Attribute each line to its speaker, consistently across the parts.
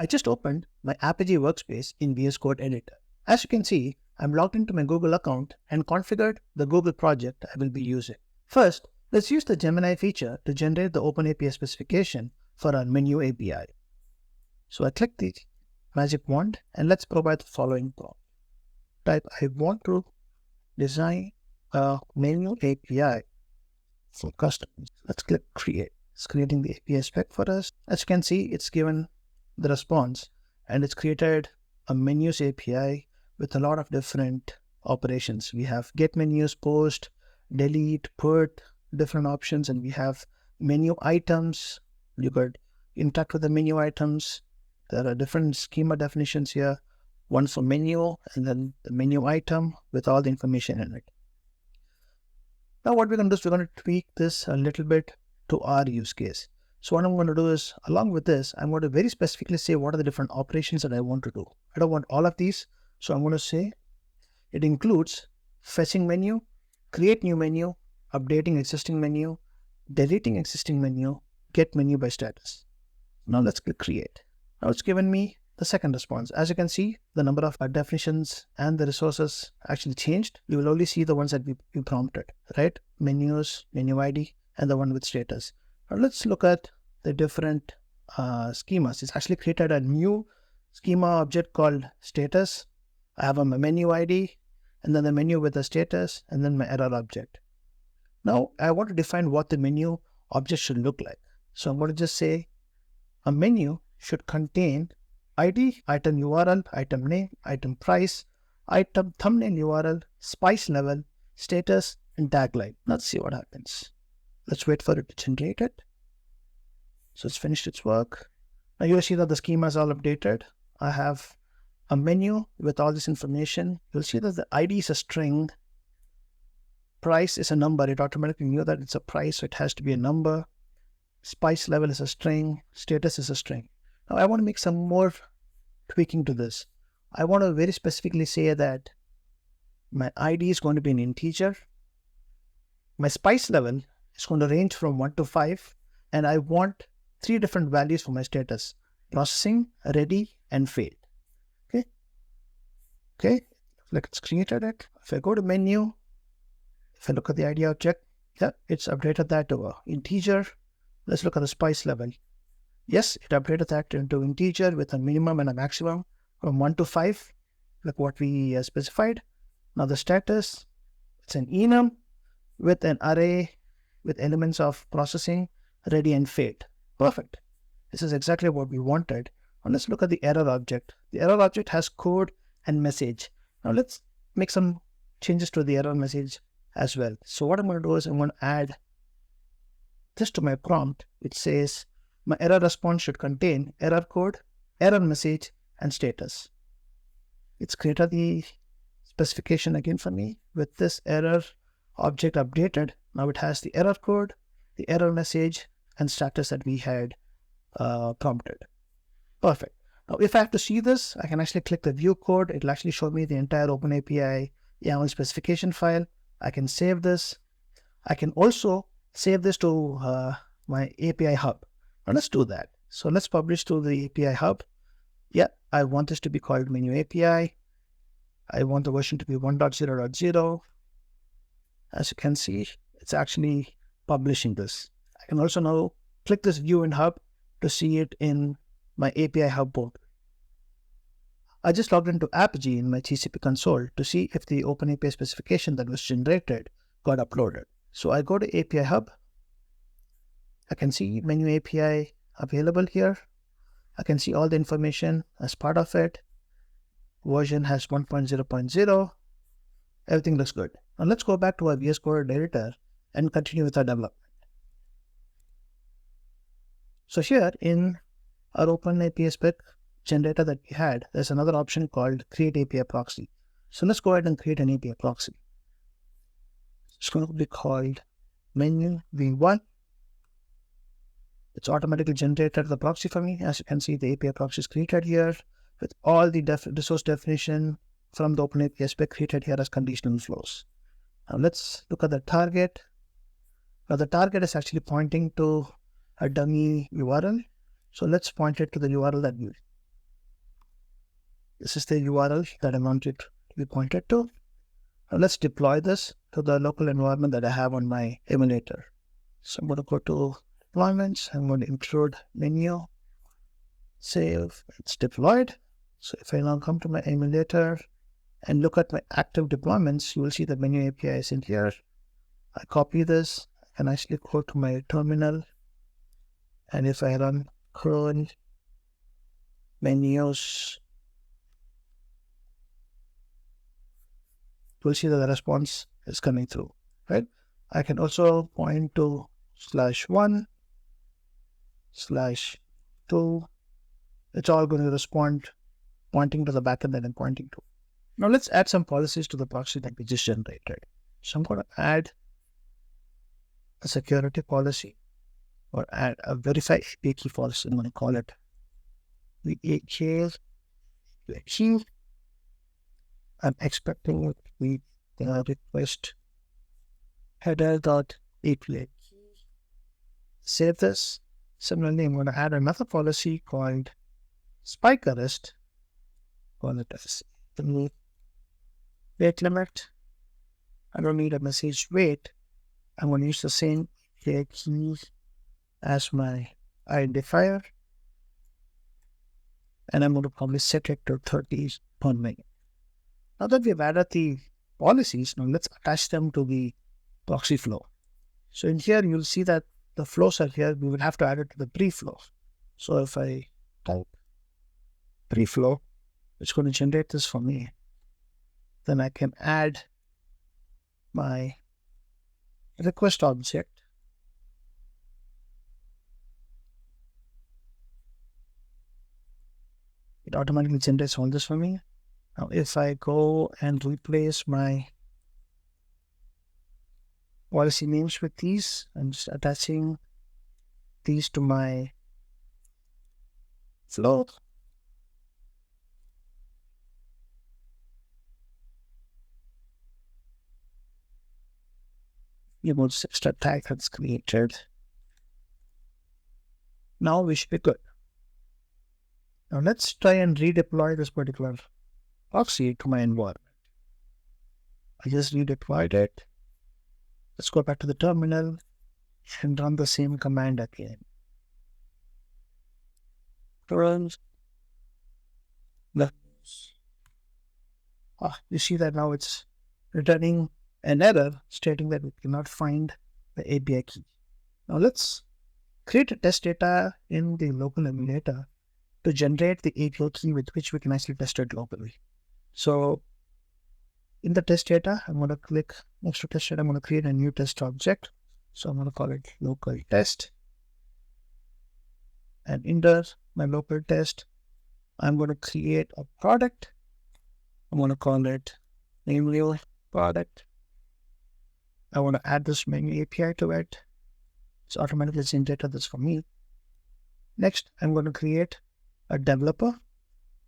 Speaker 1: I just opened my Apigee workspace in VSCode editor. As you can see, I'm logged into my Google account and configured the Google project I will be using. First, let's use the Gemini feature to generate the OpenAPI specification for our menu API. So I click the magic wand and let's provide the following prompt. Type, I want to design a menu API for customers. Let's click create. It's creating the API spec for us. As you can see, it's given the response and it's created a menus API with a lot of different operations. We have get menus, post, delete, put, different options, and we have menu items. You could interact with the menu items. There are different schema definitions here. One for menu and then the menu item with all the information in it. Now what we're going to do is we're going to tweak this a little bit to our use case. So what I'm going to do is, along with this, I'm going to very specifically say what are the different operations that I want to do. I don't want all of these. So I'm going to say it includes fetching menu, create new menu, updating existing menu, deleting existing menu, get menu by status. Now let's click create. Now it's given me the second response. As you can see, the number of definitions and the resources actually changed. You will only see the ones that we prompted, right? Menus, menu ID, and the one with status. Now let's look at the different schemas. It's actually created a new schema object called status. I have a menu ID, and then the menu with the status, and then my error object. Now I want to define what the menu object should look like. So I'm going to just say a menu should contain ID, item URL, item name, item price, item thumbnail URL, spice level, status, and tagline. Let's see what happens. Let's wait for it to generate it. So it's finished its work. Now you'll see that the schema is all updated. I have a menu with all this information. You'll see that the ID is a string. Price is a number. It automatically knew that it's a price, so it has to be a number. Spice level is a string. Status is a string. Now I want to make some more tweaking to this. I want to very specifically say that my ID is going to be an integer. My spice level is going to range from 1 to 5. And I want 3 different values for my status: processing, ready, and failed. Okay. Like it's created it. If I go to menu, if I look at the ID object, yeah, it's updated that to an integer. Let's look at the spice level. Yes, it updated that into integer with a minimum and a maximum from 1 to 5, like what we specified. Now the status, it's an enum with an array with elements of processing, ready, and failed. Perfect. This is exactly what we wanted. Now let's look at the error object. The error object has code and message. Now let's make some changes to the error message as well. So what I'm going to do is I'm going to add this to my prompt, which says my error response should contain error code, error message, and status. It's created the specification again for me with this error object updated. Now it has the error code, the error message, and status that we had prompted. Perfect. Now if I have to see this, I can actually click the view code. It'll actually show me the entire OpenAPI YAML specification file. I can save this. I can also save this to my API hub. Now let's do that. So let's publish to the API hub. Yeah, I want this to be called menu API. I want the version to be 1.0.0. As you can see, it's actually publishing this. I can also now click this view in hub to see it in my API hub portal. I just logged into Apigee in my GCP console to see if the OpenAPI specification that was generated got uploaded. So I go to API hub. I can see menu API available here. I can see all the information as part of it. Version has 1.0.0. Everything looks good. Now let's go back to our VSCode editor and continue with our development. So here in our OpenAPI Spec generator that we had, there's another option called create API Proxy. So let's go ahead and create an API Proxy. It's going to be called menu v1. It's automatically generated the proxy for me. As you can see, the API Proxy is created here with all the resource definition from the OpenAPI Spec created here as conditional flows. Now let's look at the target. Now the target is actually pointing to a dummy URL. So let's point it to the URL that we This is the URL that I want it to be pointed to. Now let's deploy this to the local environment that I have on my emulator. So I'm going to go to deployments. I'm going to include menu, save, it's deployed. So if I now come to my emulator and look at my active deployments, you will see the menu API is in here. I copy this and actually go to my terminal. And if I run curl menus, you'll see that the response is coming through, right? I can also point to /1, /2. It's all going to respond pointing to the backend that I'm pointing to. Now let's add some policies to the proxy that we just generated. So I'm going to add a security policy or add a verify API key policy. I'm going to call it VSCode. I'm expecting it to be the request header.API. Save this. Similarly, I'm going to add another policy called spike arrest. Call it as the wait limit. I don't need a message wait. I'm going to use the same API key as my identifier. And I'm going to probably set it to 30 per minute. Now that we've added the policies, now let's attach them to the proxy flow. So in here, you'll see that the flows are here. We will have to add it to the pre-flow. So if I type pre-flow, it's going to generate this for me. Then I can add my request object. It automatically generates all this for me. Now, if I go and replace my policy names with these, I'm just attaching these to my flow. You will see extra tag that's created. Now we should be good. Now let's try and redeploy this particular proxy to my environment. I just redeployed it. Let's go back to the terminal and run the same command again. Run. You see that now it's returning an error stating that we cannot find the API key. Now let's create a test data in the local emulator to generate the API key with which we can actually test it locally. So in the test data, I'm going to click next to test data. I'm going to create a new test object. So I'm going to call it local test. And under my local test, I'm going to create a product. I'm going to call it namely product. I want to add this menu API to it. It's automatically generated this for me. Next, I'm going to create a developer.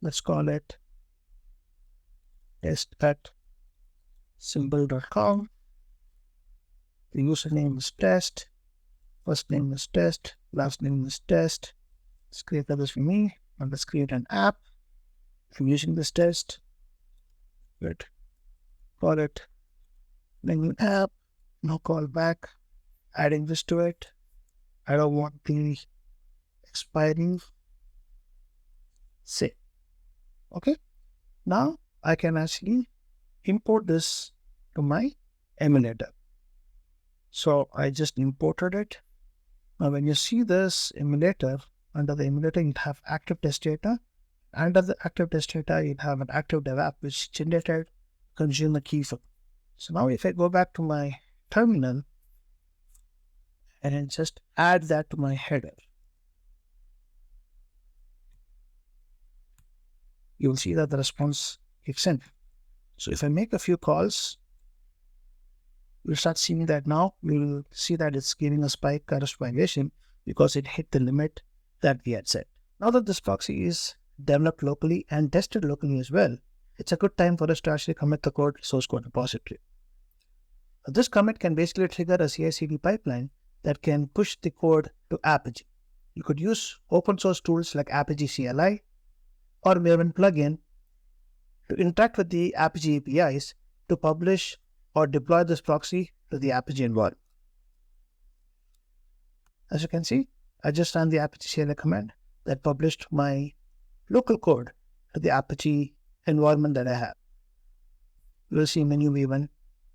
Speaker 1: Let's call it test@symbol.com. The username is test. First name is test. Last name is test. Let's create this for me. And let's create an app. I'm using this test. Good. Call it menu app. No callback. Adding this to it. I don't want the expiring. Save. Okay. Now I can actually import this to my emulator. So I just imported it. Now when you see this emulator, under the emulator you have active test data. Under the active test data you have an active dev app which generated consumer key for. So now if I go back to my terminal and just add that to my header, you will see that the response kicks in. So if I make a few calls, we'll start seeing that now. We'll see that it's giving a spike arrest violation because it hit the limit that we had set. Now that this proxy is developed locally and tested locally as well, it's a good time for us to actually commit the code source code repository. This commit can basically trigger a CI/CD pipeline that can push the code to Apigee. You could use open source tools like Apigee CLI or Maven plugin to interact with the Apigee APIs to publish or deploy this proxy to the Apigee environment. As you can see, I just ran the Apigee CLI command that published my local code to the Apigee environment that I have. You will see menu v1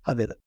Speaker 1: available.